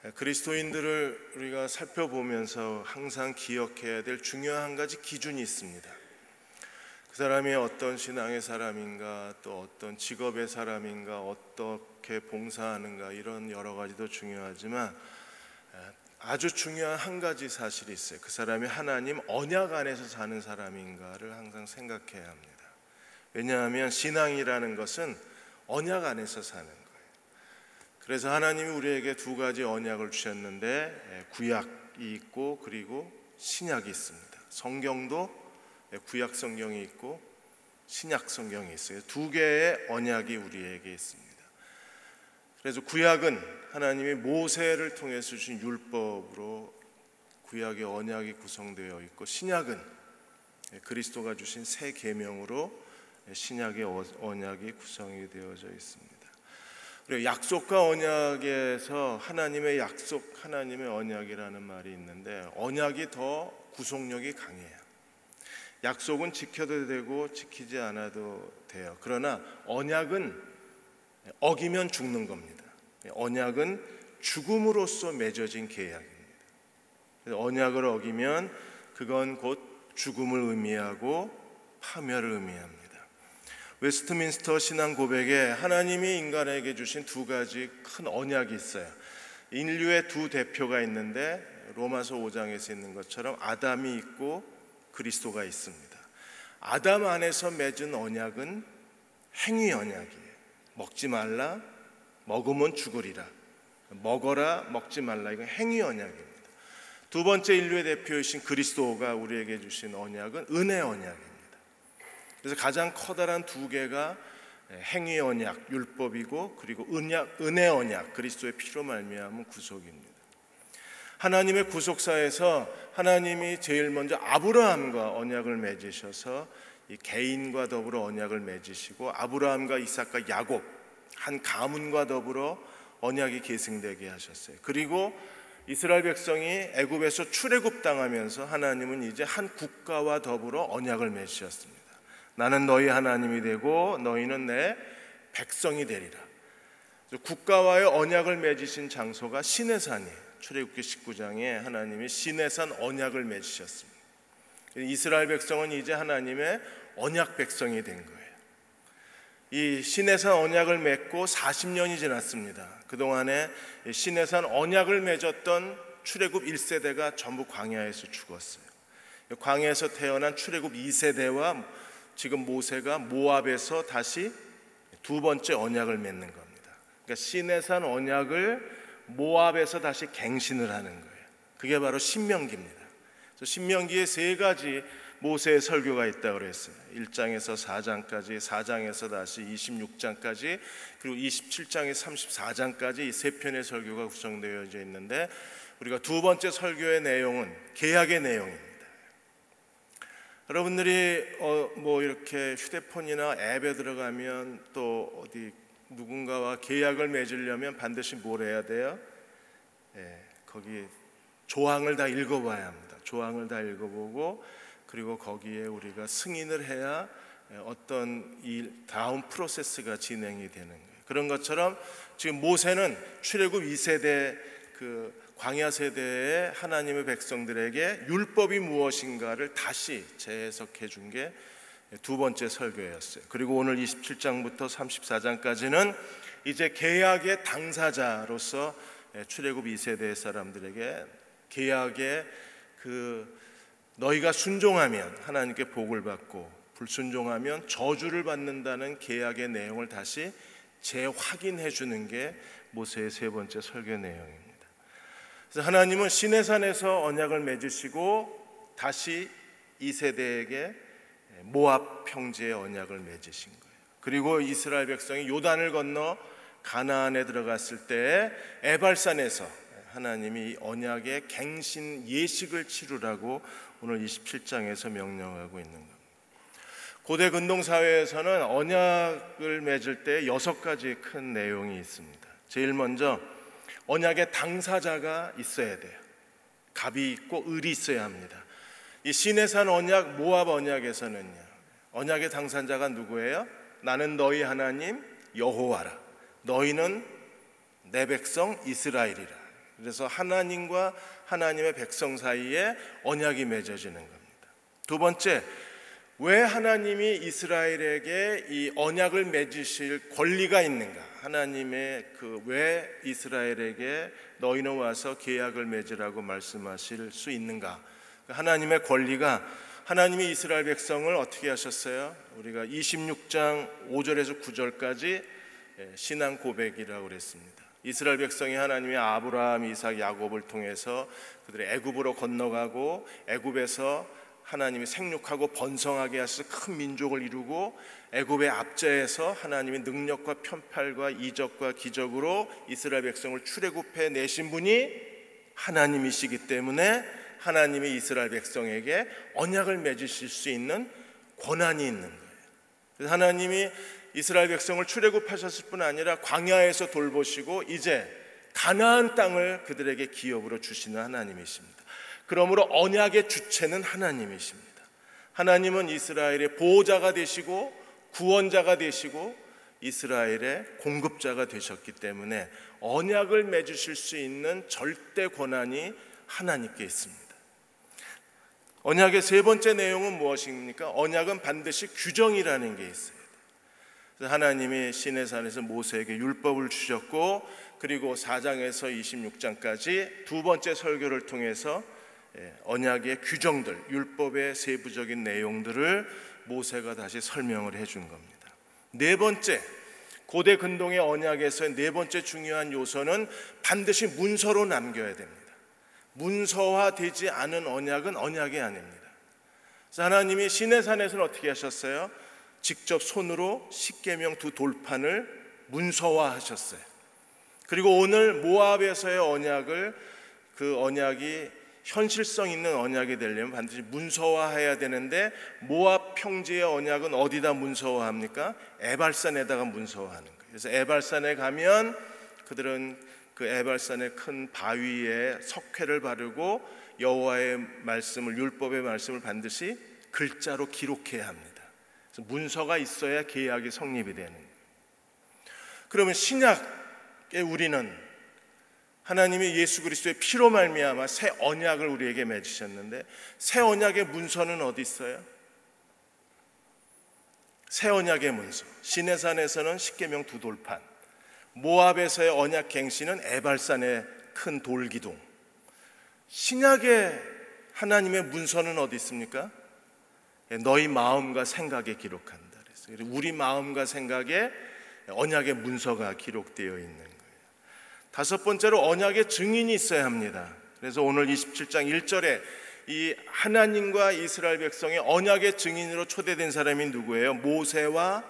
그리스도인들을 우리가 살펴보면서 항상 기억해야 될 중요한 한 가지 기준이 있습니다. 그 사람이 어떤 신앙의 사람인가, 또 어떤 직업의 사람인가, 어떻게 봉사하는가, 이런 여러 가지도 중요하지만 아주 중요한 한 가지 사실이 있어요. 그 사람이 하나님 언약 안에서 사는 사람인가를 항상 생각해야 합니다. 왜냐하면 신앙이라는 것은 언약 안에서 사는 거예요. 그래서 하나님이 우리에게 두 가지 언약을 주셨는데, 구약이 있고 그리고 신약이 있습니다. 성경도 구약 성경이 있고 신약 성경이 있어요. 두 개의 언약이 우리에게 있습니다. 그래서 구약은 하나님이 모세를 통해서 주신 율법으로 구약의 언약이 구성되어 있고, 신약은 그리스도가 주신 새 계명으로 신약의 언약이 구성이 되어져 있습니다. 그리고 약속과 언약에서 하나님의 약속, 하나님의 언약이라는 말이 있는데, 언약이 더 구속력이 강해요. 약속은 지켜도 되고 지키지 않아도 돼요. 그러나 언약은 어기면 죽는 겁니다. 언약은 죽음으로써 맺어진 계약입니다. 언약을 어기면 그건 곧 죽음을 의미하고 파멸을 의미합니다. 웨스트민스터 신앙 고백에 하나님이 인간에게 주신 두 가지 큰 언약이 있어요. 인류의 두 대표가 있는데, 로마서 5장에서 있는 것처럼 아담이 있고 그리스도가 있습니다. 아담 안에서 맺은 언약은 행위 언약이에요. 먹지 말라, 먹으면 죽으리라. 먹어라, 먹지 말라. 이건 행위 언약입니다. 두 번째 인류의 대표이신 그리스도가 우리에게 주신 언약은 은혜 언약입니다. 그래서 가장 커다란 두 개가 행위 언약, 율법이고, 그리고 은혜 언약, 그리스도의 피로 말미암은 구속입니다. 하나님의 구속사에서 하나님이 제일 먼저 아브라함과 언약을 맺으셔서 이 개인과 더불어 언약을 맺으시고, 아브라함과 이삭과 야곱 한 가문과 더불어 언약이 계승되게 하셨어요. 그리고 이스라엘 백성이 애굽에서 출애굽 당하면서 하나님은 이제 한 국가와 더불어 언약을 맺으셨습니다. 나는 너희 하나님이 되고 너희는 내 백성이 되리라. 국가와의 언약을 맺으신 장소가 시내산이에요. 출애굽기 19장에 하나님이 시내산 언약을 맺으셨습니다. 이스라엘 백성은 이제 하나님의 언약 백성이 된 거예요. 이 시내산 언약을 맺고 40년이 지났습니다. 그동안에 시내산 언약을 맺었던 출애굽 1세대가 전부 광야에서 죽었어요. 광야에서 태어난 출애굽 2세대와 지금 모세가 모압에서 다시 두 번째 언약을 맺는 겁니다. 그러니까 시내산 언약을 모압에서 다시 갱신을 하는 거예요. 그게 바로 신명기입니다. 그래서 신명기에 세 가지 모세의 설교가 있다고 그랬어요. 1장에서 4장까지, 4장에서 다시 26장까지, 그리고 27장에서 34장까지 이 세 편의 설교가 구성되어져 있는데, 우리가 두 번째 설교의 내용은 계약의 내용입니다. 여러분들이 이렇게 휴대폰이나 앱에 들어가면 또 어디 누군가와 계약을 맺으려면 반드시 뭘 해야 돼요? 거기 조항을 다 읽어봐야 합니다. 조항을 다 읽어보고, 그리고 거기에 우리가 승인을 해야 어떤 이 다음 프로세스가 진행이 되는 거예요. 그런 것처럼 지금 모세는 출애굽 2세대 그 광야 세대의 하나님의 백성들에게 율법이 무엇인가를 다시 재해석해 준 게 두 번째 설교였어요. 그리고 오늘 27장부터 34장까지는 이제 계약의 당사자로서 출애굽 2세대 사람들에게 계약의 너희가 순종하면 하나님께 복을 받고 불순종하면 저주를 받는다는 계약의 내용을 다시 재확인해 주는 게 모세의 세 번째 설교 내용입니다. 그래서 하나님은 시내산에서 언약을 맺으시고 다시 이 세대에게 모압 평지의 언약을 맺으신 거예요. 그리고 이스라엘 백성이 요단을 건너 가나안에 들어갔을 때 에발산에서 하나님이 언약의 갱신 예식을 치르라고 오늘 27장에서 명령하고 있는 겁니다. 고대 근동사회에서는 언약을 맺을 때 6가지 큰 내용이 있습니다. 제일 먼저 언약의 당사자가 있어야 돼요. 갑이 있고 을이 있어야 합니다. 이 시내산 언약, 모압 언약에서는요, 언약의 당사자가 누구예요? 나는 너희 하나님 여호와라. 너희는 내 백성 이스라엘이라. 그래서 하나님과 하나님의 백성 사이에 언약이 맺어지는 겁니다. 두 번째, 왜 하나님이 이스라엘에게 이 언약을 맺으실 권리가 있는가? 하나님의 왜 이스라엘에게 너희는 와서 계약을 맺으라고 말씀하실 수 있는가? 하나님의 권리가, 하나님이 이스라엘 백성을 어떻게 하셨어요? 우리가 26장 5절에서 9절까지 신앙 고백이라고 그랬습니다. 이스라엘 백성이 하나님의 아브라함, 이삭, 야곱을 통해서 그들의 애굽으로 건너가고 애굽에서 하나님이 생육하고 번성하게 하셔서 큰 민족을 이루고 애굽의 압제에서 하나님의 능력과 편팔과 이적과 기적으로 이스라엘 백성을 출애굽해 내신 분이 하나님이시기 때문에 하나님이 이스라엘 백성에게 언약을 맺으실 수 있는 권한이 있는 거예요. 그래서 하나님이 이스라엘 백성을 출애굽하셨을 뿐 아니라 광야에서 돌보시고 이제 가나안 땅을 그들에게 기업으로 주시는 하나님이십니다. 그러므로 언약의 주체는 하나님이십니다. 하나님은 이스라엘의 보호자가 되시고 구원자가 되시고 이스라엘의 공급자가 되셨기 때문에 언약을 맺으실 수 있는 절대 권한이 하나님께 있습니다. 언약의 세 번째 내용은 무엇입니까? 언약은 반드시 규정이라는 게 있어요. 하나님이 시내산에서 모세에게 율법을 주셨고 그리고 4장에서 26장까지 두 번째 설교를 통해서 언약의 규정들, 율법의 세부적인 내용들을 모세가 다시 설명을 해준 겁니다. 네 번째, 고대 근동의 언약에서의 네 번째 중요한 요소는 반드시 문서로 남겨야 됩니다. 문서화되지 않은 언약은 언약이 아닙니다. 그래서 하나님이 시내산에서는 어떻게 하셨어요? 직접 손으로 십계명 두 돌판을 문서화하셨어요. 그리고 오늘 모압에서의 언약을, 그 언약이 현실성 있는 언약이 되려면 반드시 문서화해야 되는데 모압 평지의 언약은 어디다 문서화합니까? 에발산에다가 문서화하는 거예요. 그래서 에발산에 가면 그들은 그 에발산의 큰 바위에 석회를 바르고 여호와의 말씀을, 율법의 말씀을 반드시 글자로 기록해야 합니다. 그래서 문서가 있어야 계약이 성립이 되는 거예요. 그러면 신약에 우리는 하나님이 예수 그리스도의 피로 말미암아 새 언약을 우리에게 맺으셨는데 새 언약의 문서는 어디 있어요? 새 언약의 문서, 시내산에서는 십계명 두 돌판, 모압에서의 언약 갱신은 에발산의 큰 돌기둥. 신약의 하나님의 문서는 어디 있습니까? 너희 마음과 생각에 기록한다 그랬어요. 우리 마음과 생각에 언약의 문서가 기록되어 있는 거예요. 다섯 번째로 언약의 증인이 있어야 합니다. 그래서 오늘 27장 1절에 이 하나님과 이스라엘 백성의 언약의 증인으로 초대된 사람이 누구예요? 모세와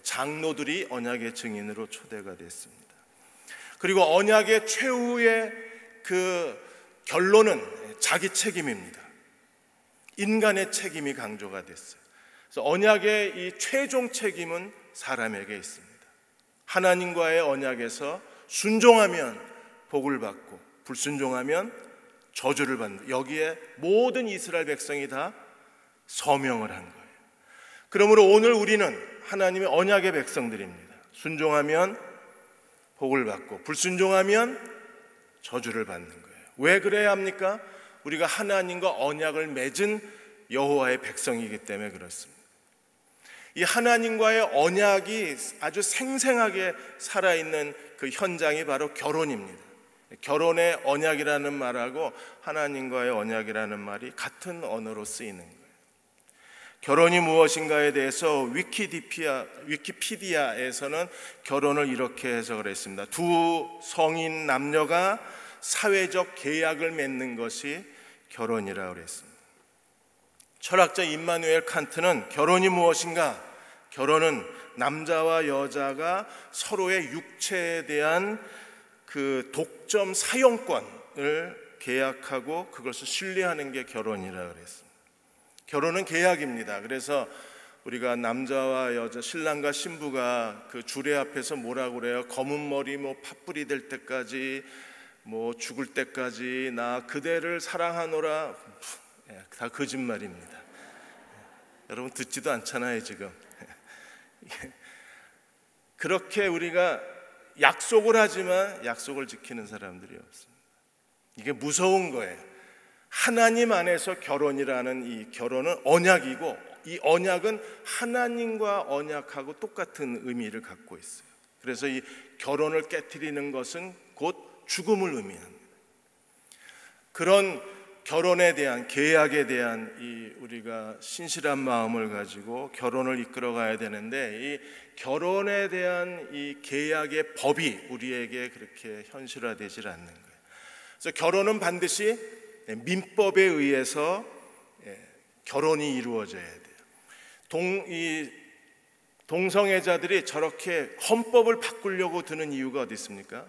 장로들이 언약의 증인으로 초대가 됐습니다. 그리고 언약의 최후의 그 결론은 자기 책임입니다. 인간의 책임이 강조가 됐어요. 그래서 언약의 이 최종 책임은 사람에게 있습니다. 하나님과의 언약에서 순종하면 복을 받고 불순종하면 저주를 받는다. 여기에 모든 이스라엘 백성이 다 서명을 한 거예요. 그러므로 오늘 우리는 하나님의 언약의 백성들입니다. 순종하면 복을 받고 불순종하면 저주를 받는 거예요. 왜 그래야 합니까? 우리가 하나님과 언약을 맺은 여호와의 백성이기 때문에 그렇습니다. 이 하나님과의 언약이 아주 생생하게 살아있는 그 현장이 바로 결혼입니다. 결혼의 언약이라는 말하고 하나님과의 언약이라는 말이 같은 언어로 쓰이는 거예요. 결혼이 무엇인가에 대해서 위키피디아에서는 결혼을 이렇게 해석을 했습니다. 두 성인 남녀가 사회적 계약을 맺는 것이 결혼이라고 그랬습니다. 철학자 임마누엘 칸트는 결혼이 무엇인가? 결혼은 남자와 여자가 서로의 육체에 대한 그 독점 사용권을 계약하고 그것을 신뢰하는 게 결혼이라고 그랬습니다. 결혼은 계약입니다. 그래서 우리가 남자와 여자, 신랑과 신부가 그 주례 앞에서 뭐라고 그래요? 검은 머리 팥불이 될 때까지 죽을 때까지 나 그대를 사랑하노라. 다 거짓말입니다. 여러분 듣지도 않잖아요 지금. 그렇게 우리가 약속을 하지만 약속을 지키는 사람들이 없습니다. 이게 무서운 거예요. 하나님 안에서 결혼이라는 이 결혼은 언약이고, 이 언약은 하나님과 언약하고 똑같은 의미를 갖고 있어요. 그래서 이 결혼을 깨트리는 것은 곧 죽음을 의미합니다. 그런 결혼에 대한, 계약에 대한 이 우리가 신실한 마음을 가지고 결혼을 이끌어 가야 되는데, 이 결혼에 대한 이 계약의 법이 우리에게 그렇게 현실화되질 않는 거예요. 그래서 결혼은 반드시 민법에 의해서 결혼이 이루어져야 돼요. 동성애자들이 저렇게 헌법을 바꾸려고 드는 이유가 어디 있습니까?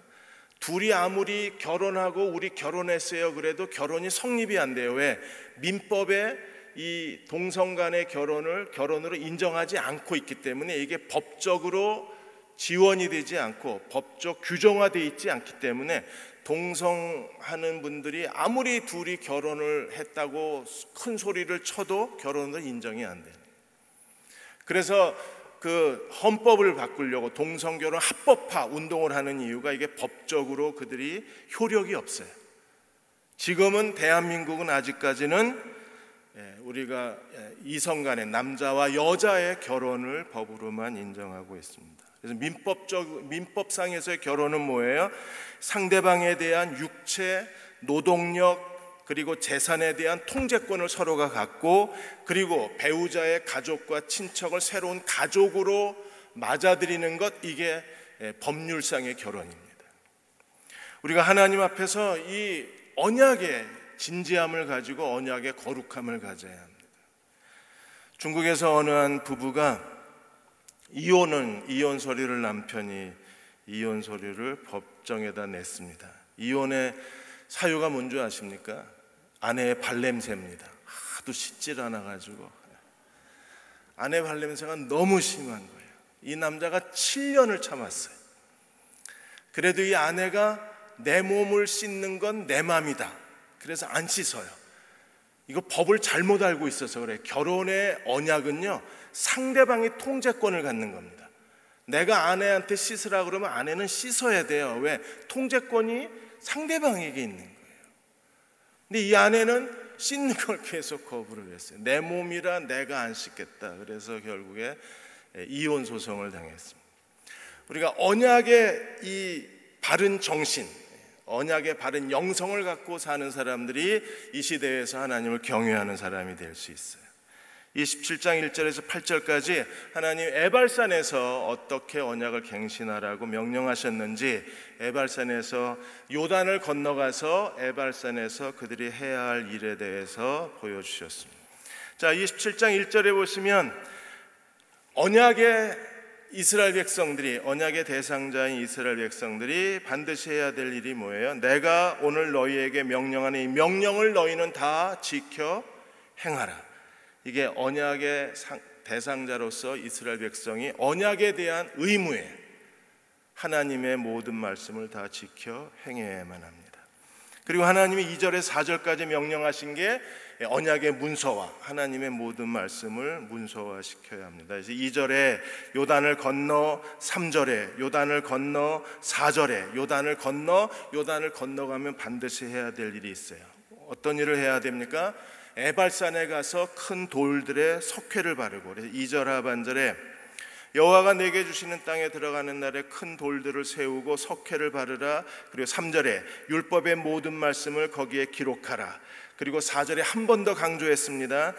둘이 아무리 결혼하고 우리 결혼했어요 그래도 결혼이 성립이 안 돼요. 왜? 민법에 이 동성 간의 결혼으로 인정하지 않고 있기 때문에, 이게 법적으로 지원이 되지 않고 법적 규정화되어 있지 않기 때문에 동성하는 분들이 아무리 둘이 결혼을 했다고 큰 소리를 쳐도 결혼으로 인정이 안 돼요. 그래서 그 헌법을 바꾸려고 동성결혼 합법화 운동을 하는 이유가, 이게 법적으로 그들이 효력이 없어요. 지금은 대한민국은 아직까지는 우리가 이성 간의, 남자와 여자의 결혼을 법으로만 인정하고 있습니다. 그래서 민법상에서의 결혼은 뭐예요? 상대방에 대한 육체, 노동력, 그리고 재산에 대한 통제권을 서로가 갖고, 그리고 배우자의 가족과 친척을 새로운 가족으로 맞아들이는 것, 이게 법률상의 결혼입니다. 우리가 하나님 앞에서 이 언약의 진지함을 가지고 언약의 거룩함을 가져야 합니다. 중국에서 어느 한 부부가 이혼 서류를, 남편이 이혼 서류를 법정에다 냈습니다. 이혼의 사유가 뭔지 아십니까? 아내의 발냄새입니다. 하도 씻질 않아가지고 아내 발냄새가 너무 심한 거예요. 이 남자가 7년을 참았어요. 그래도 이 아내가 내 몸을 씻는 건 내 맘이다, 그래서 안 씻어요. 이거 법을 잘못 알고 있어서 그래. 결혼의 언약은요, 상대방이 통제권을 갖는 겁니다. 내가 아내한테 씻으라 그러면 아내는 씻어야 돼요. 왜? 통제권이 상대방에게 있는 거예요. 근데 이 아내는 씻는 걸 계속 거부를 했어요. 내 몸이라 내가 안 씻겠다. 그래서 결국에 이혼 소송을 당했습니다. 우리가 언약의 이 바른 정신, 언약의 바른 영성을 갖고 사는 사람들이 이 시대에서 하나님을 경외하는 사람이 될 수 있어요. 27장 1절에서 8절까지 하나님 에발산에서 어떻게 언약을 갱신하라고 명령하셨는지, 에발산에서 요단을 건너가서 에발산에서 그들이 해야 할 일에 대해서 보여주셨습니다. 자, 27장 1절에 보시면 언약의 이스라엘 백성들이, 언약의 대상자인 이스라엘 백성들이 반드시 해야 될 일이 뭐예요? 내가 오늘 너희에게 명령하는 이 명령을 너희는 다 지켜 행하라. 이게 언약의 대상자로서 이스라엘 백성이 언약에 대한 의무예요. 하나님의 모든 말씀을 다 지켜 행해야만 합니다. 그리고 하나님이 2절에서 4절까지 명령하신 게 언약의 문서화, 하나님의 모든 말씀을 문서화시켜야 합니다. 그래서 2절에 요단을 건너, 3절에 요단을 건너, 4절에 요단을 건너가면 반드시 해야 될 일이 있어요. 어떤 일을 해야 됩니까? 에발산에 가서 큰 돌들에 석회를 바르고, 그래서 2절 하반절에 여호와가 내게 주시는 땅에 들어가는 날에 큰 돌들을 세우고 석회를 바르라. 그리고 3절에 율법의 모든 말씀을 거기에 기록하라. 그리고 4절에 한 번 더 강조했습니다.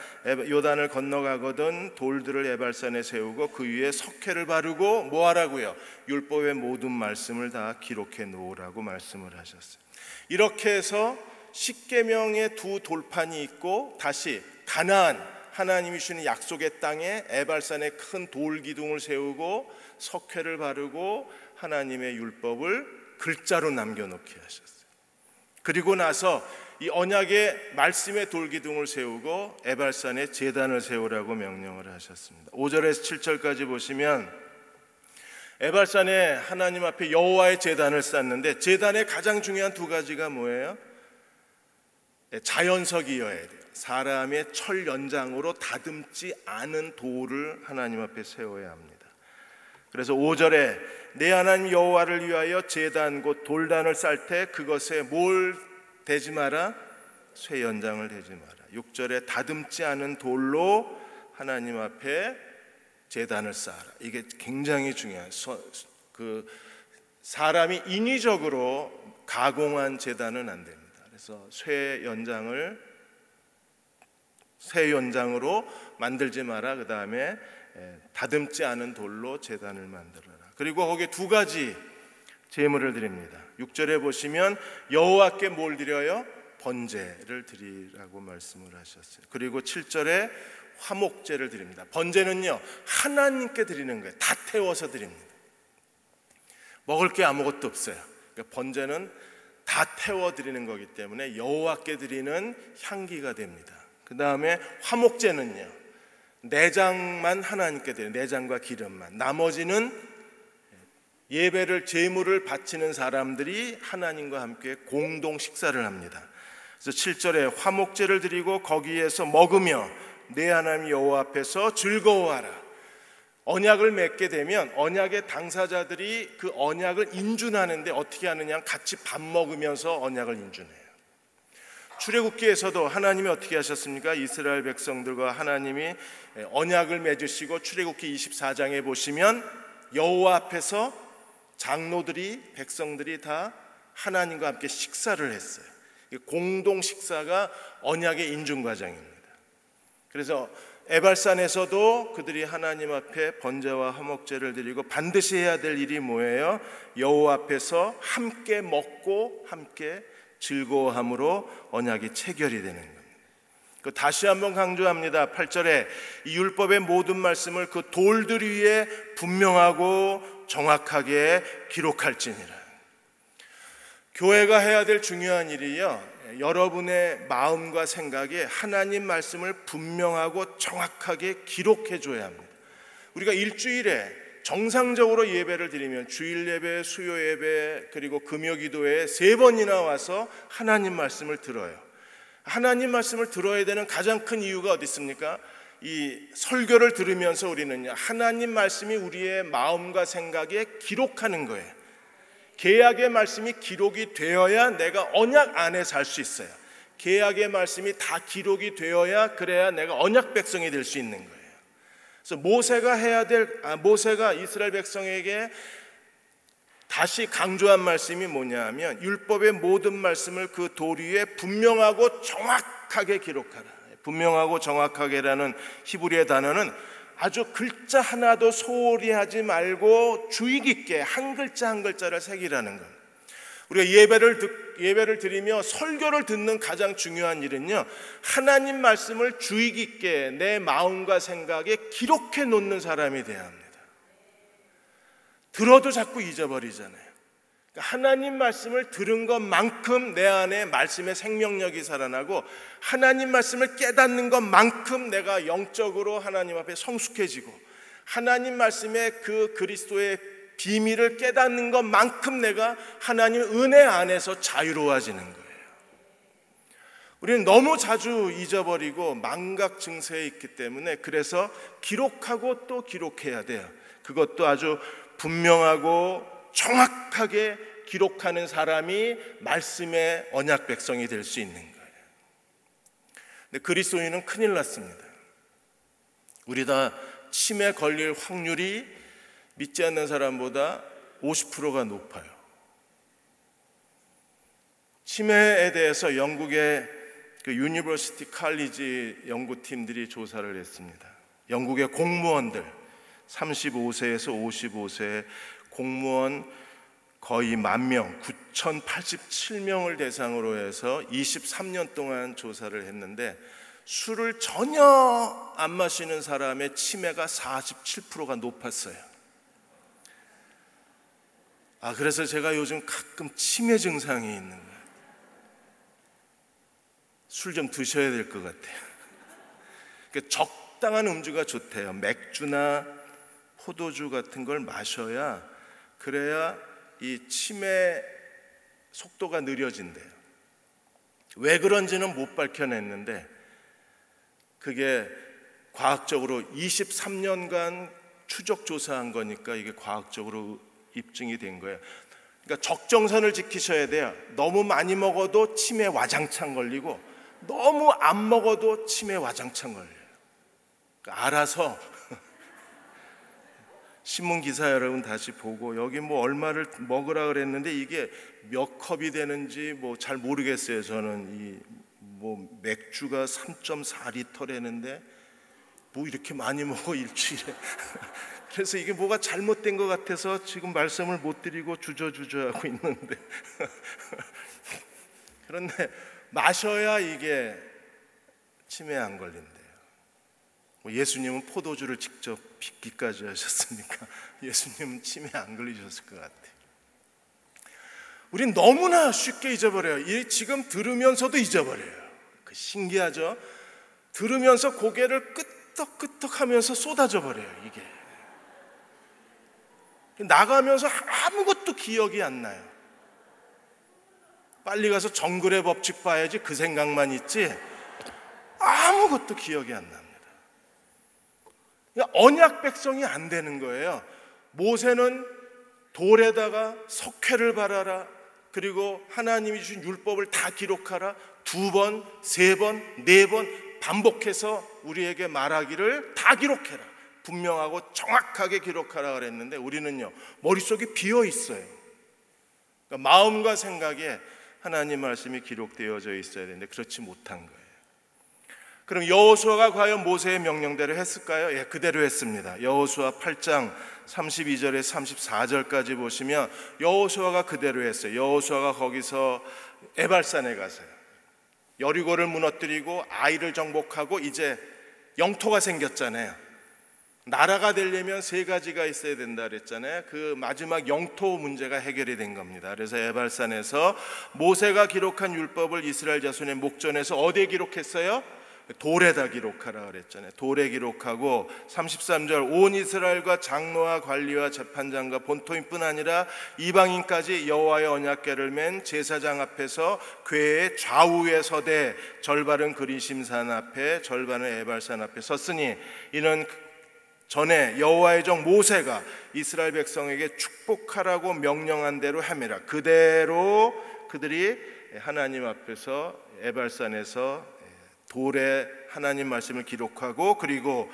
요단을 건너가거든 돌들을 에발산에 세우고 그 위에 석회를 바르고 뭐 하라고요? 율법의 모든 말씀을 다 기록해 놓으라고 말씀을 하셨어요. 이렇게 해서 십계명의 두 돌판이 있고, 다시 가나안, 하나님이 주시는 약속의 땅에 에발산에 큰 돌 기둥을 세우고 석회를 바르고 하나님의 율법을 글자로 남겨놓게 하셨어요. 그리고 나서 이 언약의 말씀의 돌 기둥을 세우고 에발산에 제단을 세우라고 명령을 하셨습니다. 5절에서 7절까지 보시면 에발산에 하나님 앞에 여호와의 제단을 쌓는데, 제단의 가장 중요한 두 가지가 뭐예요? 자연석이어야 돼요. 사람의 철 연장으로 다듬지 않은 돌을 하나님 앞에 세워야 합니다. 그래서 5절에 내 하나님 여호와를 위하여 제단 곧 돌단을 쌓을 때 그것에 뭘 대지 마라, 쇠 연장을 대지 마라. 6절에 다듬지 않은 돌로 하나님 앞에 제단을 쌓아라. 이게 굉장히 중요한, 사람이 인위적으로 가공한 제단은 안 됩니다. 그래서 쇠 연장으로 만들지 마라. 그 다음에 다듬지 않은 돌로 제단을 만들어라. 그리고 거기에 두 가지 제물을 드립니다. 6절에 보시면 여호와께 뭘 드려요? 번제를 드리라고 말씀을 하셨어요. 그리고 7절에 화목제를 드립니다. 번제는요, 하나님께 드리는 거예요. 다 태워서 드립니다. 먹을 게 아무것도 없어요. 그러니까 번제는 다 태워 드리는 거기 때문에 여호와께 드리는 향기가 됩니다. 그 다음에 화목제는요, 내장만 하나님께 드려요. 내장과 기름만. 나머지는 예배를, 제물을 바치는 사람들이 하나님과 함께 공동 식사를 합니다. 그래서 7절에 화목제를 드리고 거기에서 먹으며 내 하나님 여호와 앞에서 즐거워하라. 언약을 맺게 되면 언약의 당사자들이 그 언약을 인준하는데 어떻게 하느냐, 같이 밥 먹으면서 언약을 인준해요. 출애굽기에서도 하나님이 어떻게 하셨습니까? 이스라엘 백성들과 하나님이 언약을 맺으시고 출애굽기 24장에 보시면 여호와 앞에서 장로들이, 백성들이 다 하나님과 함께 식사를 했어요. 공동 식사가 언약의 인준 과정입니다. 그래서 에발산에서도 그들이 하나님 앞에 번제와 화목제를 드리고 반드시 해야 될 일이 뭐예요? 여호와 앞에서 함께 먹고 함께 즐거워함으로 언약이 체결이 되는 겁니다. 다시 한번 강조합니다. 8절에 이 율법의 모든 말씀을 그 돌들 위에 분명하고 정확하게 기록할지니라. 교회가 해야 될 중요한 일이요, 여러분의 마음과 생각에 하나님 말씀을 분명하고 정확하게 기록해 줘야 합니다. 우리가 일주일에 정상적으로 예배를 드리면 주일 예배, 수요 예배, 그리고 금요 기도회에 3번이나 와서 하나님 말씀을 들어요. 하나님 말씀을 들어야 되는 가장 큰 이유가 어디 있습니까? 이 설교를 들으면서 우리는 하나님 말씀이 우리의 마음과 생각에 기록하는 거예요. 계약의 말씀이 기록이 되어야 내가 언약 안에 살 수 있어요. 계약의 말씀이 다 기록이 되어야, 그래야 내가 언약 백성이 될 수 있는 거예요. 그래서 모세가 이스라엘 백성에게 다시 강조한 말씀이 뭐냐 하면 율법의 모든 말씀을 그 돌 위에 분명하고 정확하게 기록하라. 분명하고 정확하게라는 히브리어 단어는 아주 글자 하나도 소홀히 하지 말고 주의 깊게 한 글자 한 글자를 새기라는 것. 우리가 예배를 드리며 설교를 듣는 가장 중요한 일은요, 하나님 말씀을 주의 깊게 내 마음과 생각에 기록해 놓는 사람이 돼야 합니다. 들어도 자꾸 잊어버리잖아요. 하나님 말씀을 들은 것만큼 내 안에 말씀의 생명력이 살아나고, 하나님 말씀을 깨닫는 것만큼 내가 영적으로 하나님 앞에 성숙해지고, 하나님 말씀의 그 그리스도의 비밀을 깨닫는 것만큼 내가 하나님의 은혜 안에서 자유로워지는 거예요. 우리는 너무 자주 잊어버리고 망각 증세에 있기 때문에, 그래서 기록하고 또 기록해야 돼요. 그것도 아주 분명하고 정확하게 기록하는 사람이 말씀의 언약 백성이 될 수 있는 거예요. 근데 그리스도인은 큰일 났습니다. 우리 다 치매 걸릴 확률이 믿지 않는 사람보다 50%가 높아요. 치매에 대해서 영국의 그 유니버시티 칼리지 연구팀들이 조사를 했습니다. 영국의 공무원들 35세에서 55세 공무원 거의 10,000명, 9,087명을 대상으로 해서 23년 동안 조사를 했는데, 술을 전혀 안 마시는 사람의 치매가 47%가 높았어요. 그래서 제가 요즘 가끔 치매 증상이 있는 거예요. 술 좀 드셔야 될 것 같아요. 그러니까 적당한 음주가 좋대요. 맥주나 포도주 같은 걸 마셔야, 그래야 이 치매 속도가 느려진대요. 왜 그런지는 못 밝혀냈는데, 그게 과학적으로 23년간 추적 조사한 거니까 이게 과학적으로 입증이 된 거예요. 그러니까 적정선을 지키셔야 돼요. 너무 많이 먹어도 치매 와장창 걸리고 너무 안 먹어도 치매 와장창 걸려요. 그러니까 알아서 신문 기사 여러분 다시 보고 여기 뭐 얼마를 먹으라 그랬는데 이게 몇 컵이 되는지 뭐 잘 모르겠어요. 저는 이 뭐 맥주가 3.4리터라는데 뭐 이렇게 많이 먹어 일주일에. 그래서 이게 뭐가 잘못된 것 같아서 지금 말씀을 못 드리고 주저하고 있는데 그런데 마셔야 이게 치매에 안 걸린대요. 예수님은 포도주를 직접 빚기까지 하셨으니까 예수님은 치매에 안 걸리셨을 것 같아요. 우린 너무나 쉽게 잊어버려요. 지금 들으면서도 잊어버려요. 신기하죠? 들으면서 고개를 끄덕끄덕하면서 쏟아져 버려요. 이게 나가면서 아무것도 기억이 안 나요. 빨리 가서 정글의 법칙 봐야지 그 생각만 있지 아무것도 기억이 안 납니다. 언약 백성이 안 되는 거예요. 모세는 돌에다가 석회를 발하라, 그리고 하나님이 주신 율법을 다 기록하라 2번, 3번, 4번 반복해서 우리에게 말하기를 다 기록해라, 분명하고 정확하게 기록하라 그랬는데 우리는요 머릿속이 비어 있어요. 그러니까 마음과 생각에 하나님 말씀이 기록되어져 있어야 되는데 그렇지 못한 거예요. 그럼 여호수아가 과연 모세의 명령대로 했을까요? 예, 그대로 했습니다. 여호수아 8장 32절에 34절까지 보시면 여호수아가 그대로 했어요. 여호수아가 거기서 에발산에 가서요 여리고를 무너뜨리고 아이를 정복하고 이제 영토가 생겼잖아요. 나라가 되려면 3가지가 있어야 된다 그랬잖아요. 그 마지막 영토 문제가 해결이 된 겁니다. 그래서 에발산에서 모세가 기록한 율법을 이스라엘 자손의 목전에서 어디에 기록했어요? 돌에다 기록하라 그랬잖아요. 돌에 기록하고 33절 온 이스라엘과 장로와 관리와 재판장과 본토인뿐 아니라 이방인까지 여호와의 언약궤를 맨 제사장 앞에서 궤의 좌우에 서되 절반은 그리심산 앞에 절반은 에발산 앞에 섰으니 이는 전에 여호와의 종 모세가 이스라엘 백성에게 축복하라고 명령한 대로 함이라. 그대로 그들이 하나님 앞에서 에발산에서 돌에 하나님 말씀을 기록하고 그리고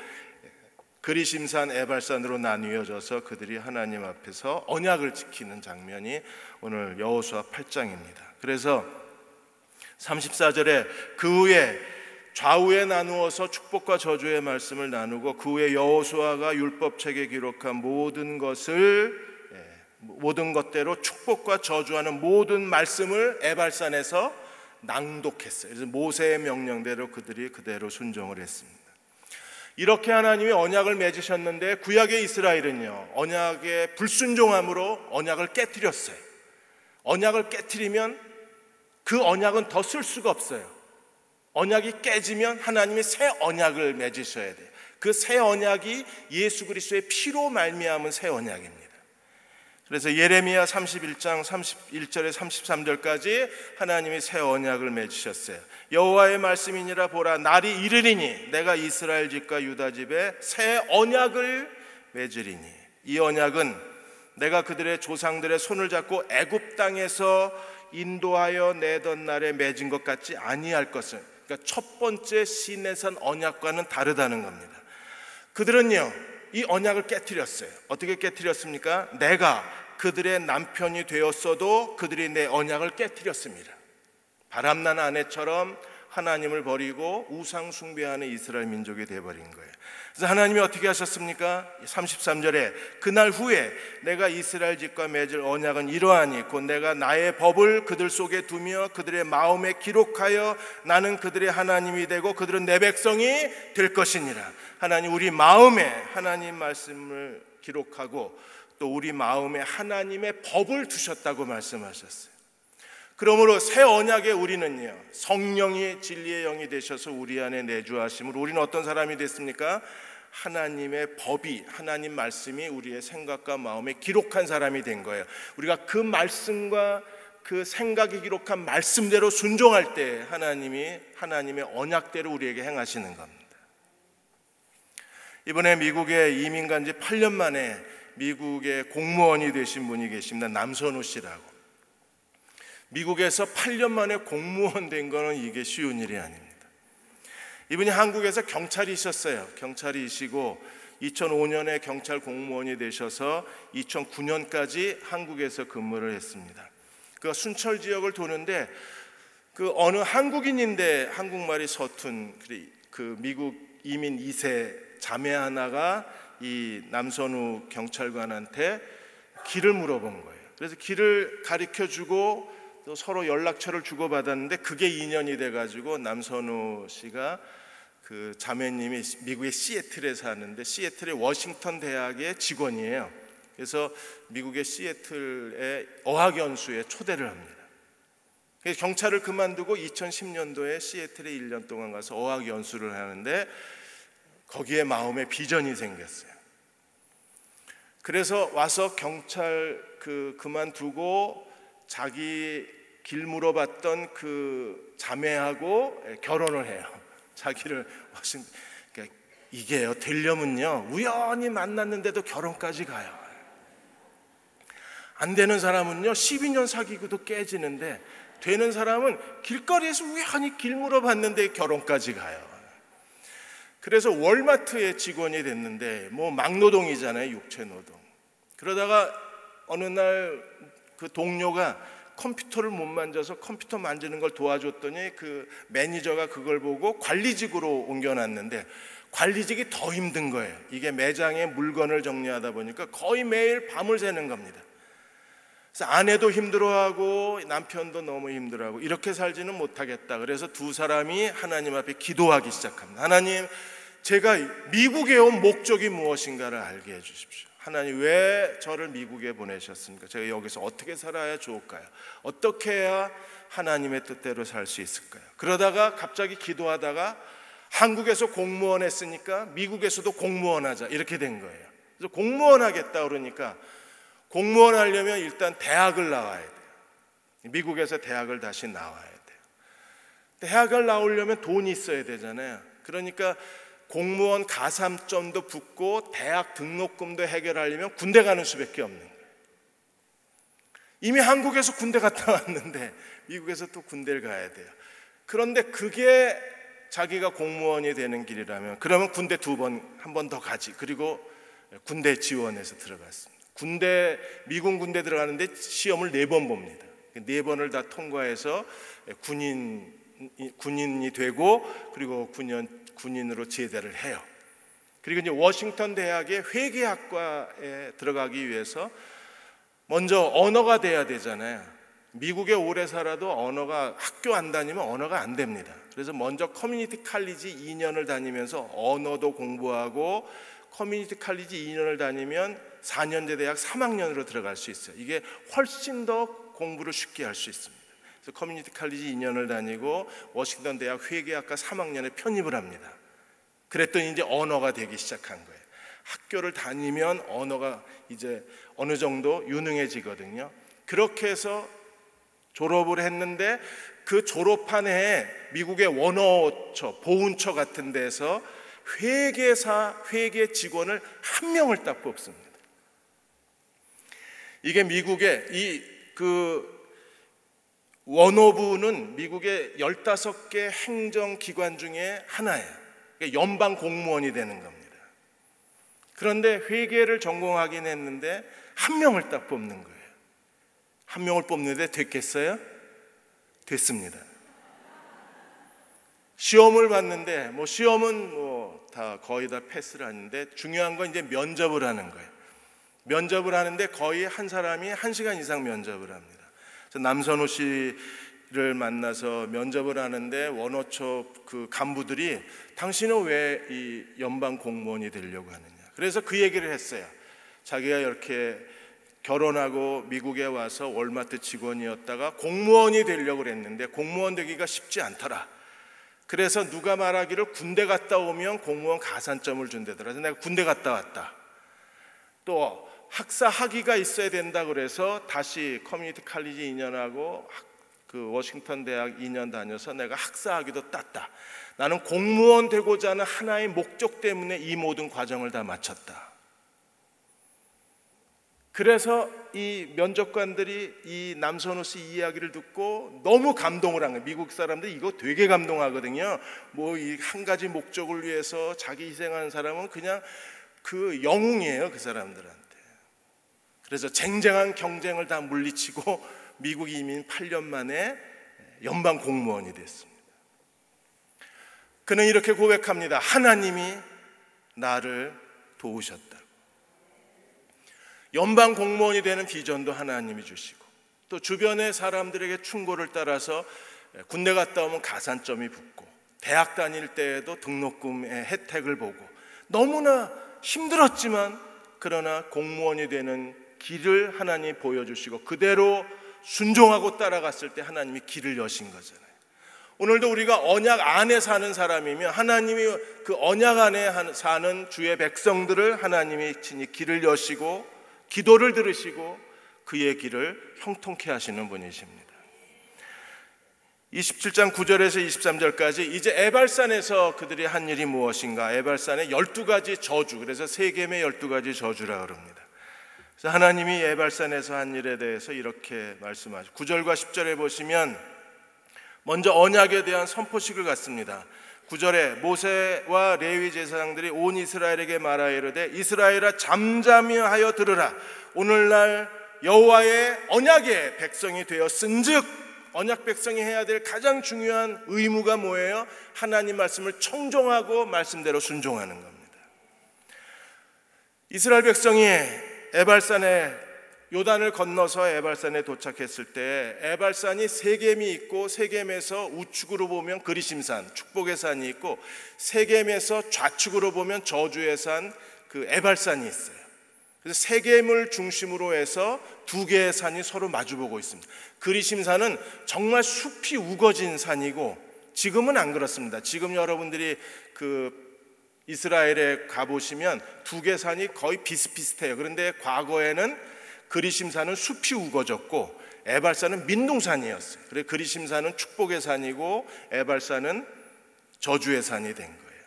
그리심산 에발산으로 나뉘어져서 그들이 하나님 앞에서 언약을 지키는 장면이 오늘 여호수아 8장입니다. 그래서 34절에 그 후에 좌우에 나누어서 축복과 저주의 말씀을 나누고 그 후에 여호수아가 율법책에 기록한 모든 것대로 축복과 저주하는 모든 말씀을 에발산에서 낭독했어요. 그래서 모세의 명령대로 그들이 그대로 순종을 했습니다. 이렇게 하나님이 언약을 맺으셨는데 구약의 이스라엘은요 언약의 불순종함으로 언약을 깨뜨렸어요. 언약을 깨뜨리면 그 언약은 더 쓸 수가 없어요. 언약이 깨지면 하나님이 새 언약을 맺으셔야 돼요. 그 새 언약이 예수 그리스도의 피로 말미암은 새 언약입니다. 그래서 예레미야 31장 31절에 33절까지 하나님이 새 언약을 맺으셨어요. 여호와의 말씀이니라 보라 날이 이르리니 내가 이스라엘 집과 유다 집에 새 언약을 맺으리니 이 언약은 내가 그들의 조상들의 손을 잡고 애굽 땅에서 인도하여 내던 날에 맺은 것 같지 아니할 것을. 그러니까 첫 번째 시내산 언약과는 다르다는 겁니다. 그들은요 이 언약을 깨뜨렸어요. 어떻게 깨뜨렸습니까? 내가 그들의 남편이 되었어도 그들이 내 언약을 깨뜨렸습니다. 바람난 아내처럼 하나님을 버리고 우상 숭배하는 이스라엘 민족이 되어버린 거예요. 그래서 하나님이 어떻게 하셨습니까? 33절에 그날 후에 내가 이스라엘 집과 맺을 언약은 이러하니 곧 내가 나의 법을 그들 속에 두며 그들의 마음에 기록하여 나는 그들의 하나님이 되고 그들은 내 백성이 될 것이니라. 하나님 우리 마음에 하나님 말씀을 기록하고 또 우리 마음에 하나님의 법을 두셨다고 말씀하셨어요. 그러므로 새 언약의 우리는요 성령이 진리의 영이 되셔서 우리 안에 내주하심으로 우리는 어떤 사람이 됐습니까? 하나님의 법이 하나님 말씀이 우리의 생각과 마음에 기록한 사람이 된 거예요. 우리가 그 말씀과 그 생각이 기록한 말씀대로 순종할 때 하나님이 하나님의 언약대로 우리에게 행하시는 겁니다. 이번에 미국에 이민 간 지 8년 만에 미국의 공무원이 되신 분이 계십니다. 남선우 씨라고. 미국에서 8년 만에 공무원 된 거는 이게 쉬운 일이 아닙니다. 이분이 한국에서 경찰이셨어요. 경찰이시고 2005년에 경찰 공무원이 되셔서 2009년까지 한국에서 근무를 했습니다. 그 순천 지역을 도는데 그 어느 한국인인데 한국말이 서툰 그 미국 이민 2세 자매 하나가 이 남선우 경찰관한테 길을 물어본 거예요. 그래서 길을 가르쳐주고 또 서로 연락처를 주고받았는데 그게 인연이 돼가지고 남선우 씨가 그 자매님이 미국의 시애틀에 사는데 시애틀의 워싱턴 대학의 직원이에요. 그래서 미국의 시애틀의 어학연수에 초대를 합니다. 그래서 경찰을 그만두고 2010년도에 시애틀에 1년 동안 가서 어학연수를 하는데 거기에 마음에 비전이 생겼어요. 그래서 와서 경찰 그만두고 자기 길 물어봤던 그 자매하고 결혼을 해요. 자기를 그러니까 이게요, 되려면요 우연히 만났는데도 결혼까지 가요. 안 되는 사람은요 12년 사귀고도 깨지는데 되는 사람은 길거리에서 우연히 길 물어봤는데 결혼까지 가요. 그래서 월마트의 직원이 됐는데 뭐 막노동이잖아요, 육체노동. 그러다가 어느 날 그 동료가 컴퓨터를 못 만져서 컴퓨터 만지는 걸 도와줬더니 그 매니저가 그걸 보고 관리직으로 옮겨놨는데 관리직이 더 힘든 거예요. 이게 매장에 물건을 정리하다 보니까 거의 매일 밤을 새는 겁니다. 그래서 아내도 힘들어하고 남편도 너무 힘들어하고 이렇게 살지는 못하겠다. 그래서 두 사람이 하나님 앞에 기도하기 시작합니다. 하나님, 제가 미국에 온 목적이 무엇인가를 알게 해주십시오. 하나님, 왜 저를 미국에 보내셨습니까? 제가 여기서 어떻게 살아야 좋을까요? 어떻게 해야 하나님의 뜻대로 살 수 있을까요? 그러다가 갑자기 기도하다가 한국에서 공무원 했으니까 미국에서도 공무원 하자 이렇게 된 거예요. 그래서 공무원 하겠다 그러니까 공무원 하려면 일단 대학을 나와야 돼요. 미국에서 대학을 다시 나와야 돼요. 대학을 나오려면 돈이 있어야 되잖아요. 그러니까 공무원 가산점도 붙고 대학 등록금도 해결하려면 군대 가는 수밖에 없는 거예요. 이미 한국에서 군대 갔다 왔는데 미국에서 또 군대를 가야 돼요. 그런데 그게 자기가 공무원이 되는 길이라면 그러면 군대 한 번 더 가지. 그리고 군대 지원해서 들어갔습니다. 미군 군대 들어가는데 시험을 4번 봅니다. 4번을 다 통과해서 군인이 되고 그리고 군인으로 제대를 해요. 그리고 이제 워싱턴 대학의 회계학과에 들어가기 위해서 먼저 언어가 돼야 되잖아요. 미국에 오래 살아도 학교 안 다니면 언어가 안 됩니다. 그래서 먼저 커뮤니티 칼리지 2년을 다니면서 언어도 공부하고 커뮤니티 칼리지 2년을 다니면 4년제 대학 3학년으로 들어갈 수 있어요. 이게 훨씬 더 공부를 쉽게 할 수 있습니다. 그래서 커뮤니티 칼리지 2년을 다니고 워싱턴 대학 회계학과 3학년에 편입을 합니다. 그랬더니 이제 언어가 되기 시작한 거예요. 학교를 다니면 언어가 이제 어느 정도 유능해지거든요. 그렇게 해서 졸업을 했는데 그 졸업한 해에 미국의 원어처, 보훈처 같은 데서 회계 직원을 한 명을 딱 뽑습니다. 이게 미국의 원어부는 미국의 15개 행정기관 중에 하나예요. 연방 공무원이 되는 겁니다. 그런데 회계를 전공하긴 했는데 한 명을 딱 뽑는 거예요. 한 명을 뽑는데 됐겠어요? 됐습니다. 시험을 봤는데 시험은 거의 다 패스를 하는데 중요한 건 이제 면접을 하는 거예요. 면접을 하는데 거의 한 사람이 1시간 이상 면접을 합니다. 그래서 남선우 씨를 만나서 면접을 하는데 원어처 그 간부들이 당신은 왜 이 연방 공무원이 되려고 하느냐. 그래서 그 얘기를 했어요. 자기가 이렇게 결혼하고 미국에 와서 월마트 직원이었다가 공무원이 되려고 했는데 공무원 되기가 쉽지 않더라. 그래서 누가 말하기를 군대 갔다 오면 공무원 가산점을 준다더라. 그래서 내가 군대 갔다 왔다. 또 학사 학위가 있어야 된다 그래서 다시 커뮤니티 칼리지 2년하고 그 워싱턴 대학 2년 다녀서 내가 학사 학위도 땄다. 나는 공무원 되고자 하는 하나의 목적 때문에 이 모든 과정을 다 마쳤다. 그래서 이 면접관들이 이 남선호 씨 이야기를 듣고 너무 감동을 한 거예요. 미국 사람들이 이거 되게 감동하거든요. 뭐 이 한 가지 목적을 위해서 자기 희생하는 사람은 그냥 그 영웅이에요, 그 사람들한테. 그래서 쟁쟁한 경쟁을 다 물리치고 미국 이민 8년 만에 연방 공무원이 됐습니다. 그는 이렇게 고백합니다. 하나님이 나를 도우셨다고. 연방 공무원이 되는 비전도 하나님이 주시고, 또 주변의 사람들에게 충고를 따라서 군대 갔다 오면 가산점이 붙고, 대학 다닐 때에도 등록금의 혜택을 보고, 너무나 힘들었지만 그러나 공무원이 되는 길을 하나님이 보여주시고 그대로 순종하고 따라갔을 때 하나님이 길을 여신 거잖아요. 오늘도 우리가 언약 안에 사는 사람이면 하나님이 그 언약 안에 사는 주의 백성들을 하나님이 친히 길을 여시고 기도를 들으시고 그의 길을 형통케 하시는 분이십니다. 27장 9절에서 23절까지 이제 에발산에서 그들이 한 일이 무엇인가? 에발산의 12가지 저주, 그래서 세겜의 12가지 저주라 그럽니다. 그래서 하나님이 에발산에서 한 일에 대해서 이렇게 말씀하시고 9절과 10절에 보시면 먼저 언약에 대한 선포식을 갖습니다. 9절에 모세와 레위 제사장들이 온 이스라엘에게 말하여 이르되 이스라엘아 잠잠히 하여 들으라. 오늘날 여호와의 언약의 백성이 되었은즉, 언약 백성이 해야 될 가장 중요한 의무가 뭐예요? 하나님 말씀을 청종하고 말씀대로 순종하는 겁니다. 이스라엘 백성이 에발산에 요단을 건너서 에발산에 도착했을 때 에발산이 세겜이 있고 세겜에서 우측으로 보면 그리심산 축복의 산이 있고 세겜에서 좌측으로 보면 저주의 산 그 에발산이 있어요. 그래서 세겜을 중심으로 해서 두 개의 산이 서로 마주보고 있습니다. 그리심산은 정말 숲이 우거진 산이고 지금은 안 그렇습니다. 지금 여러분들이 그 이스라엘에 가보시면 두 개 산이 거의 비슷비슷해요. 그런데 과거에는 그리심산은 숲이 우거졌고 에발산은 민둥산이었어요. 그래서 그리심산은 축복의 산이고 에발산은 저주의 산이 된 거예요.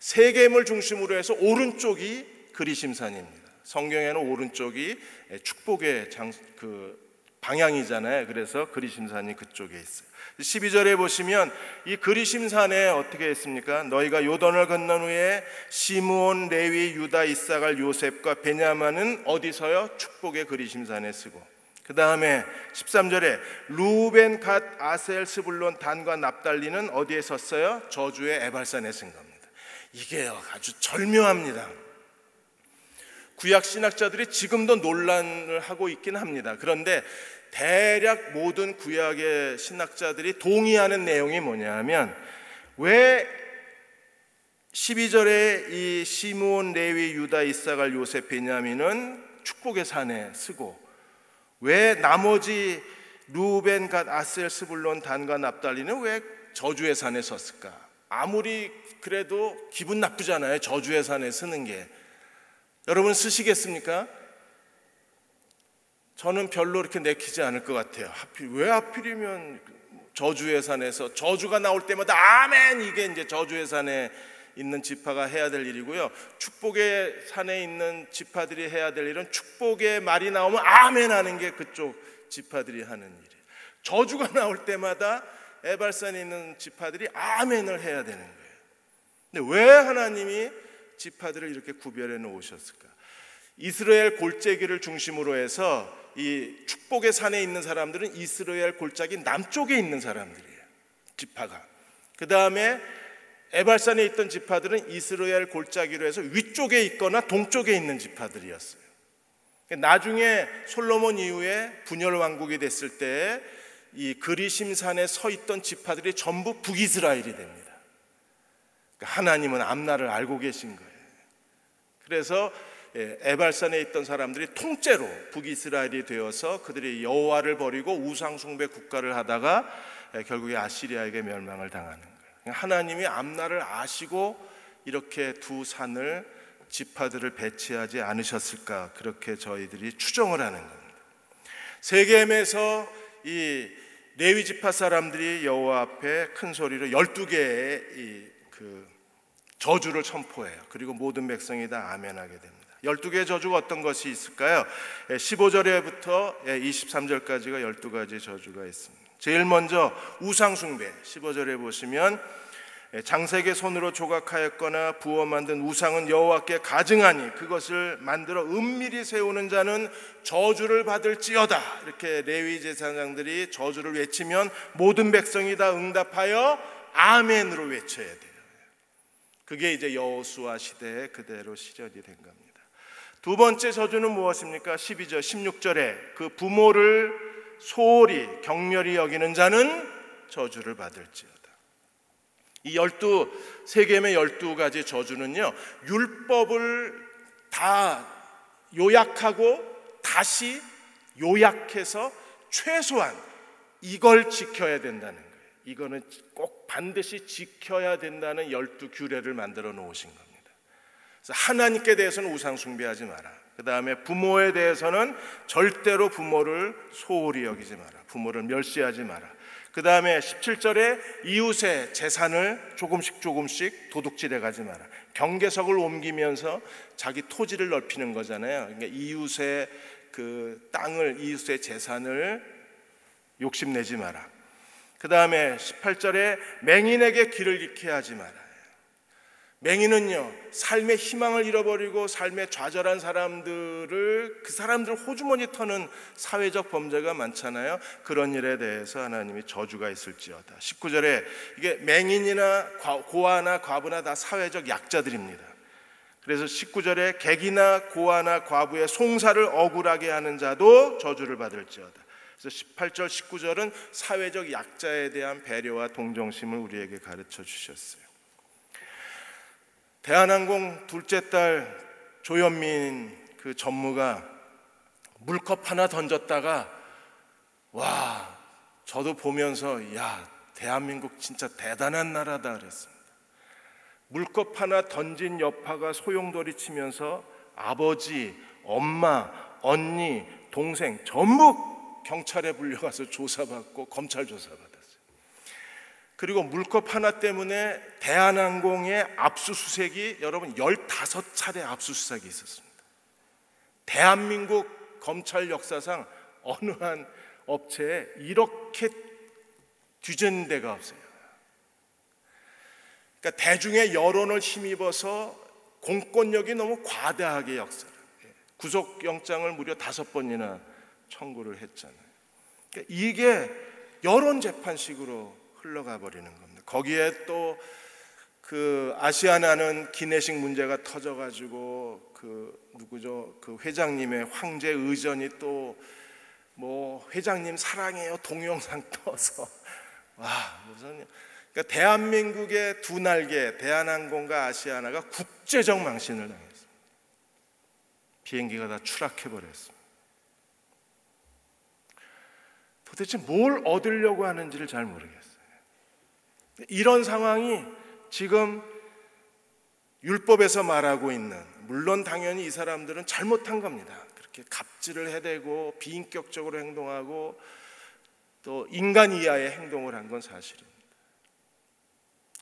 세겜을 중심으로 해서 오른쪽이 그리심산입니다. 성경에는 오른쪽이 축복의 방향이잖아요. 그래서 그리심산이 그쪽에 있어요. 12절에 보시면 이 그리심산에 어떻게 했습니까? 너희가 요단을 건넌 후에 시므온, 레위, 유다, 이사갈, 요셉과 베냐민은 어디서요? 축복의 그리심산에 쓰고, 그 다음에 13절에 루벤, 갓, 아셀, 스불론, 단과 납달리는 어디에 섰어요? 저주의 에발산에 쓴 겁니다. 이게 아주 절묘합니다. 구약 신학자들이 지금도 논란을 하고 있긴 합니다. 그런데 대략 모든 구약의 신학자들이 동의하는 내용이 뭐냐 하면, 왜 12절에 이 시므온, 레위, 유다, 이사갈, 요셉, 베냐민은 축복의 산에 쓰고 왜 나머지 루벤, 갓, 아셀, 스불론, 단과 납달리는 왜 저주의 산에 섰을까? 아무리 그래도 기분 나쁘잖아요, 저주의 산에 쓰는 게. 여러분 쓰시겠습니까? 저는 별로 이렇게 내키지 않을 것 같아요. 왜 하필이면 저주의 산에서 저주가 나올 때마다 아멘, 이게 이제 저주의 산에 있는 지파가 해야 될 일이고요. 축복의 산에 있는 지파들이 해야 될 일은 축복의 말이 나오면 아멘 하는 게 그쪽 지파들이 하는 일이에요. 저주가 나올 때마다 에발산에 있는 지파들이 아멘을 해야 되는 거예요. 근데 왜 하나님이 지파들을 이렇게 구별해 놓으셨을까? 이스라엘 골짜기를 중심으로 해서 이 축복의 산에 있는 사람들은 이스라엘 골짜기 남쪽에 있는 사람들이에요, 지파가. 그 다음에 에발산에 있던 지파들은 이스라엘 골짜기로 해서 위쪽에 있거나 동쪽에 있는 지파들이었어요. 나중에 솔로몬 이후에 분열 왕국이 됐을 때 이 그리심산에 서 있던 지파들이 전부 북이스라엘이 됩니다. 하나님은 앞날을 알고 계신 거예요. 그래서 에발산에 있던 사람들이 통째로 북이스라엘이 되어서 그들이 여호와를 버리고 우상 숭배 국가를 하다가 결국에 아시리아에게 멸망을 당하는 거예요. 하나님이 앞날을 아시고 이렇게 두 산을, 지파들을 배치하지 않으셨을까, 그렇게 저희들이 추정을 하는 겁니다. 세겜에서 이 레위 지파 사람들이 여호와 앞에 큰 소리로 12개의 그 저주를 선포해요. 그리고 모든 백성이 다 아멘하게 됩니다. 12개의 저주가 어떤 것이 있을까요? 15절에부터 23절까지가 12가지 저주가 있습니다. 제일 먼저 우상숭배. 15절에 보시면 장색의 손으로 조각하였거나 부어 만든 우상은 여호와께 가증하니 그것을 만들어 은밀히 세우는 자는 저주를 받을지어다. 이렇게 레위 제사장들이 저주를 외치면 모든 백성이 다 응답하여 아멘으로 외쳐야 돼요. 그게 이제 여호수아 시대에 그대로 실현이 된 겁니다. 두 번째 저주는 무엇입니까? 12절 16절에 그 부모를 소홀히 격렬히 여기는 자는 저주를 받을지어다. 이 세계의 12가지 저주는요, 율법을 다 요약하고 다시 요약해서 최소한 이걸 지켜야 된다는 거예요. 이거는 꼭 반드시 지켜야 된다는 12규례를 만들어 놓으신 겁니다. 그래서 하나님께 대해서는 우상 숭배하지 마라. 그 다음에 부모에 대해서는 절대로 부모를 소홀히 여기지 마라. 부모를 멸시하지 마라. 그 다음에 17절에 이웃의 재산을 조금씩 도둑질해 가지 마라. 경계석을 옮기면서 자기 토지를 넓히는 거잖아요. 그러니까 이웃의 그 땅을, 이웃의 재산을 욕심내지 마라. 그 다음에 18절에 맹인에게 길을 잃게 하지 마라. 맹인은요, 삶의 희망을 잃어버리고 삶에 좌절한 사람들을, 그 사람들 호주머니 터는 사회적 범죄가 많잖아요. 그런 일에 대해서 하나님이 저주가 있을지어다. 19절에 이게 맹인이나 고아나 과부나 다 사회적 약자들입니다. 그래서 19절에 객이나 고아나 과부의 송사를 억울하게 하는 자도 저주를 받을지어다. 그래서 18절 19절은 사회적 약자에 대한 배려와 동정심을 우리에게 가르쳐 주셨어요. 대한항공 둘째 딸 조현민 그 전무가 물컵 하나 던졌다가 와, 저도 보면서 야, 대한민국 진짜 대단한 나라다 그랬습니다. 물컵 하나 던진 여파가 소용돌이 치면서 아버지, 엄마, 언니, 동생 전부 경찰에 불려가서 조사받고 검찰 조사받았어요. 그리고 물컵 하나 때문에 대한항공의 압수수색이 여러분 15차례 압수수색이 있었습니다. 대한민국 검찰 역사상 어느 한 업체에 이렇게 뒤진 데가 없어요. 그러니까 대중의 여론을 힘입어서 공권력이 너무 과다하게 역사를, 구속영장을 무려 5번이나 청구를 했잖아요. 그러니까 이게 여론재판식으로 흘러가 버리는 겁니다. 거기에 또 그 아시아나는 기내식 문제가 터져가지고 그 회장님의 황제 의전이 또 뭐 회장님 사랑해요 동영상 떠서 와 무슨, 그러니까 대한민국의 두 날개 대한항공과 아시아나가 국제적 망신을 당했습니다. 비행기가 다 추락해 버렸습니다. 도대체 뭘 얻으려고 하는지를 잘 모르겠어요. 이런 상황이 지금 율법에서 말하고 있는, 물론 당연히 이 사람들은 잘못한 겁니다. 그렇게 갑질을 해대고 비인격적으로 행동하고 또 인간 이하의 행동을 한 건 사실입니다.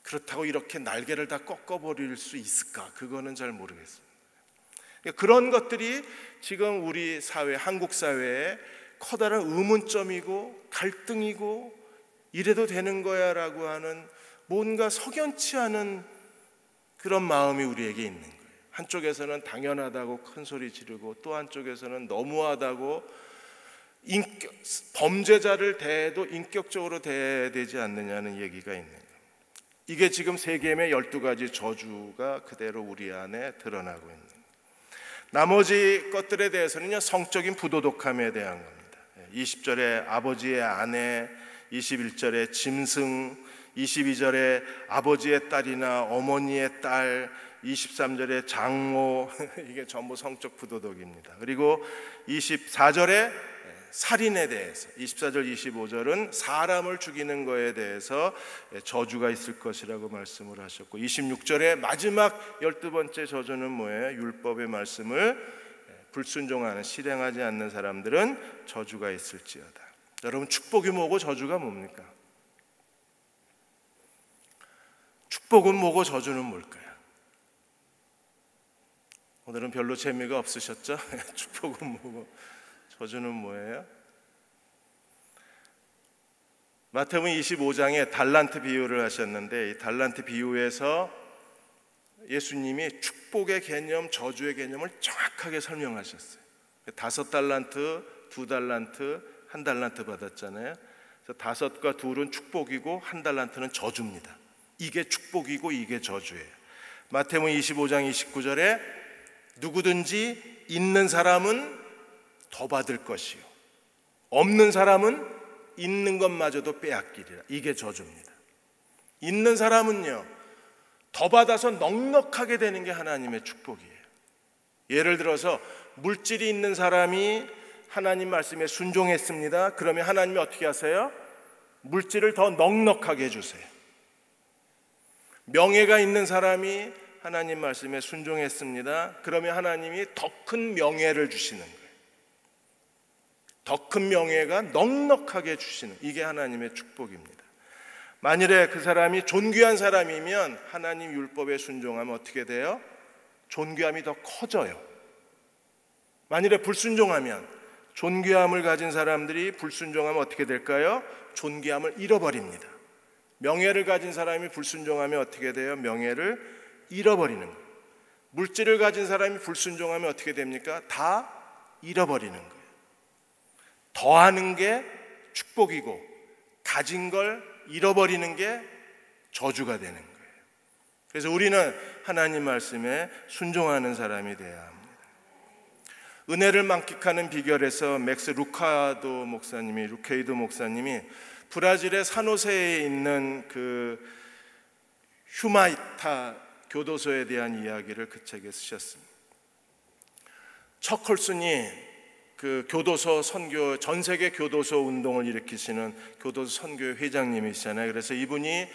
그렇다고 이렇게 날개를 다 꺾어버릴 수 있을까? 그거는 잘 모르겠습니다. 그런 것들이 지금 우리 사회, 한국 사회에 커다란 의문점이고 갈등이고 이래도 되는 거야 라고 하는 뭔가 석연치 않은 그런 마음이 우리에게 있는 거예요. 한쪽에서는 당연하다고 큰 소리 지르고 또 한쪽에서는 너무하다고 범죄자를 대해도 인격적으로 대해야 되지 않느냐는 얘기가 있는 거예요. 이게 지금 세겜의 12가지 저주가 그대로 우리 안에 드러나고 있는 거예요. 나머지 것들에 대해서는요, 성적인 부도덕함에 대한 겁니다. 20절에 아버지의 아내, 21절에 짐승, 22절에 아버지의 딸이나 어머니의 딸, 23절에 장모, 이게 전부 성적 부도덕입니다. 그리고 24절에 살인에 대해서, 24절, 25절은 사람을 죽이는 거에 대해서 저주가 있을 것이라고 말씀을 하셨고, 26절에 마지막 12번째 저주는 뭐예요? 율법의 말씀을 불순종하는, 실행하지 않는 사람들은 저주가 있을지어다. 여러분, 축복이 뭐고 저주가 뭡니까? 축복은 뭐고 저주는 뭘까요? 오늘은 별로 재미가 없으셨죠? 축복은 뭐고 저주는 뭐예요? 마태복음 25장에 달란트 비유를 하셨는데, 이 달란트 비유에서 예수님이 축복의 개념, 저주의 개념을 정확하게 설명하셨어요. 5달란트, 2달란트, 1달란트 받았잖아요. 그래서 5과 2은 축복이고 1달란트는 저주입니다. 이게 축복이고 이게 저주예요. 마태복음 25장 29절에 누구든지 있는 사람은 더 받을 것이요 없는 사람은 있는 것마저도 빼앗기리라. 이게 저주입니다. 있는 사람은요, 더 받아서 넉넉하게 되는 게 하나님의 축복이에요. 예를 들어서 물질이 있는 사람이 하나님 말씀에 순종했습니다. 그러면 하나님이 어떻게 하세요? 물질을 더 넉넉하게 해주세요. 명예가 있는 사람이 하나님 말씀에 순종했습니다. 그러면 하나님이 더 큰 명예를 주시는 거예요. 더 큰 명예가 넉넉하게 주시는, 이게 하나님의 축복입니다. 만일에 그 사람이 존귀한 사람이면 하나님 율법에 순종하면 어떻게 돼요? 존귀함이 더 커져요. 만일에 불순종하면, 존귀함을 가진 사람들이 불순종하면 어떻게 될까요? 존귀함을 잃어버립니다. 명예를 가진 사람이 불순종하면 어떻게 돼요? 명예를 잃어버리는 거예요. 물질을 가진 사람이 불순종하면 어떻게 됩니까? 다 잃어버리는 거예요. 더하는 게 축복이고 가진 걸 잃어버리는 게 저주가 되는 거예요. 그래서 우리는 하나님 말씀에 순종하는 사람이 돼야 합니다. 은혜를 만끽하는 비결에서 맥스 루케이도 목사님이 브라질의 사노세에 있는 그 휴마이타 교도소에 대한 이야기를 그 책에 쓰셨습니다. 척홀슨이 그 교도소 선교, 전 세계 교도소 운동을 일으키시는 교도소 선교 회장님이시잖아요. 그래서 이분이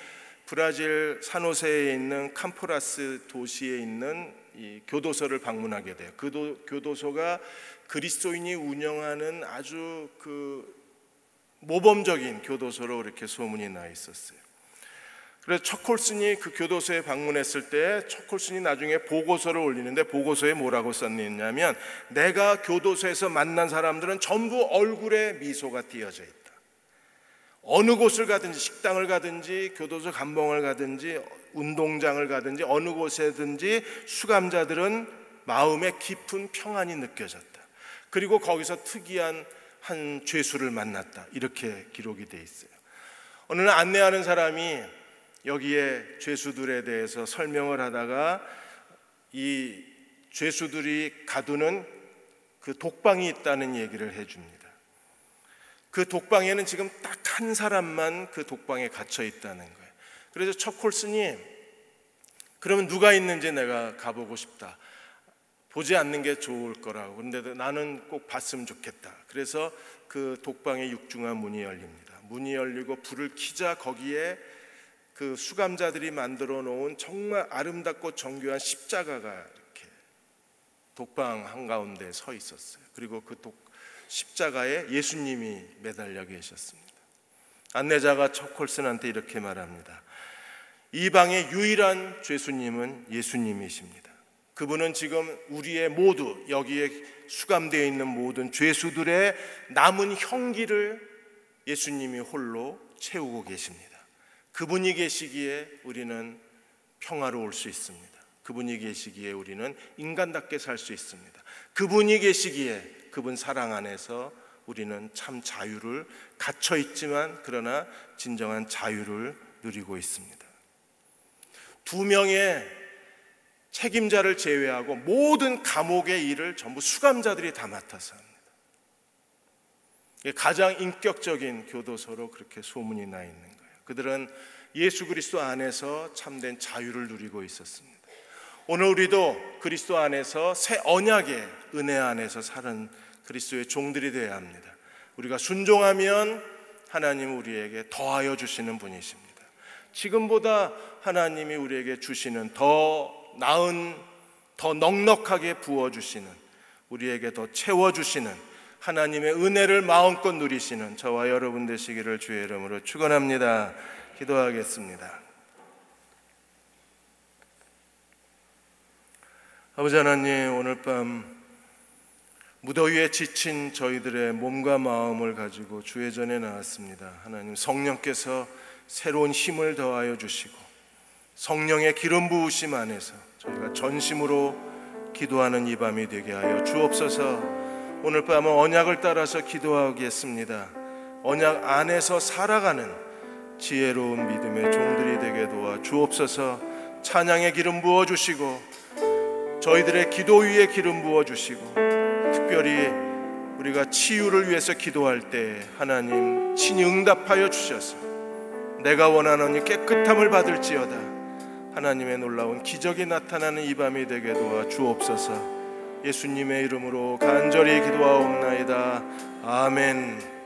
브라질 사노세에 있는 캄포라스 도시에 있는 이 교도소를 방문하게 돼요. 그 교도소가 그리스도인이 운영하는 아주 그 모범적인 교도소로 이렇게 소문이 나 있었어요. 그래서 척홀슨이 그 교도소에 방문했을 때 척홀슨이 나중에 보고서를 올리는데, 보고서에 뭐라고 썼냐면, 내가 교도소에서 만난 사람들은 전부 얼굴에 미소가 띄어져 있다. 어느 곳을 가든지, 식당을 가든지 교도소 감봉을 가든지 운동장을 가든지 어느 곳에든지 수감자들은 마음에 깊은 평안이 느껴졌다. 그리고 거기서 특이한 한 죄수를 만났다. 이렇게 기록이 돼 있어요. 어느 날 안내하는 사람이 여기에 죄수들에 대해서 설명을 하다가 이 죄수들이 가두는 그 독방이 있다는 얘기를 해줍니다. 그 독방에는 지금 딱 한 사람만 그 독방에 갇혀 있다는 거예요. 그래서 척홀슨이 그러면 누가 있는지 내가 가보고 싶다. 보지 않는 게 좋을 거라고. 그런데 나는 꼭 봤으면 좋겠다. 그래서 그 독방의 육중한 문이 열립니다. 문이 열리고 불을 켜자 거기에 그 수감자들이 만들어 놓은 정말 아름답고 정교한 십자가가 이렇게 독방 한가운데 서 있었어요. 그리고 그 십자가에 예수님이 매달려 계셨습니다. 안내자가 척홀슨한테 이렇게 말합니다. 이 방의 유일한 죄수님은 예수님이십니다. 그분은 지금 우리의 모두, 여기에 수감되어 있는 모든 죄수들의 남은 형기를 예수님이 홀로 채우고 계십니다. 그분이 계시기에 우리는 평화로울 수 있습니다. 그분이 계시기에 우리는 인간답게 살 수 있습니다. 그분이 계시기에, 그분 사랑 안에서 우리는 참 자유를 갇혀 있지만 그러나 진정한 자유를 누리고 있습니다. 2명의 책임자를 제외하고 모든 감옥의 일을 전부 수감자들이 다 맡아서 합니다. 가장 인격적인 교도소로 그렇게 소문이 나 있는 거예요. 그들은 예수 그리스도 안에서 참된 자유를 누리고 있었습니다. 오늘 우리도 그리스도 안에서 새 언약의 은혜 안에서 사는 그리스도의 종들이 되어야 합니다. 우리가 순종하면 하나님은 우리에게 더하여 주시는 분이십니다. 지금보다 하나님이 우리에게 주시는 더 나은, 더 넉넉하게 부어주시는, 우리에게 더 채워주시는 하나님의 은혜를 마음껏 누리시는 저와 여러분 되시기를 주의 이름으로 축원합니다. 기도하겠습니다. 아버지 하나님, 오늘 밤 무더위에 지친 저희들의 몸과 마음을 가지고 주의 전에 나왔습니다. 하나님, 성령께서 새로운 힘을 더하여 주시고 성령의 기름 부으심 안에서 저희가 전심으로 기도하는 이 밤이 되게 하여 주옵소서. 오늘 밤은 언약을 따라서 기도하겠습니다. 언약 안에서 살아가는 지혜로운 믿음의 종들이 되게 도와 주옵소서. 찬양의 기름 부어주시고 저희들의 기도 위에 기름 부어주시고, 특별히 우리가 치유를 위해서 기도할 때 하나님 친히 응답하여 주셔서 내가 원하노니 깨끗함을 받을지어다 하나님의 놀라운 기적이 나타나는 이 밤이 되게 도와 주옵소서. 예수님의 이름으로 간절히 기도하옵나이다. 아멘.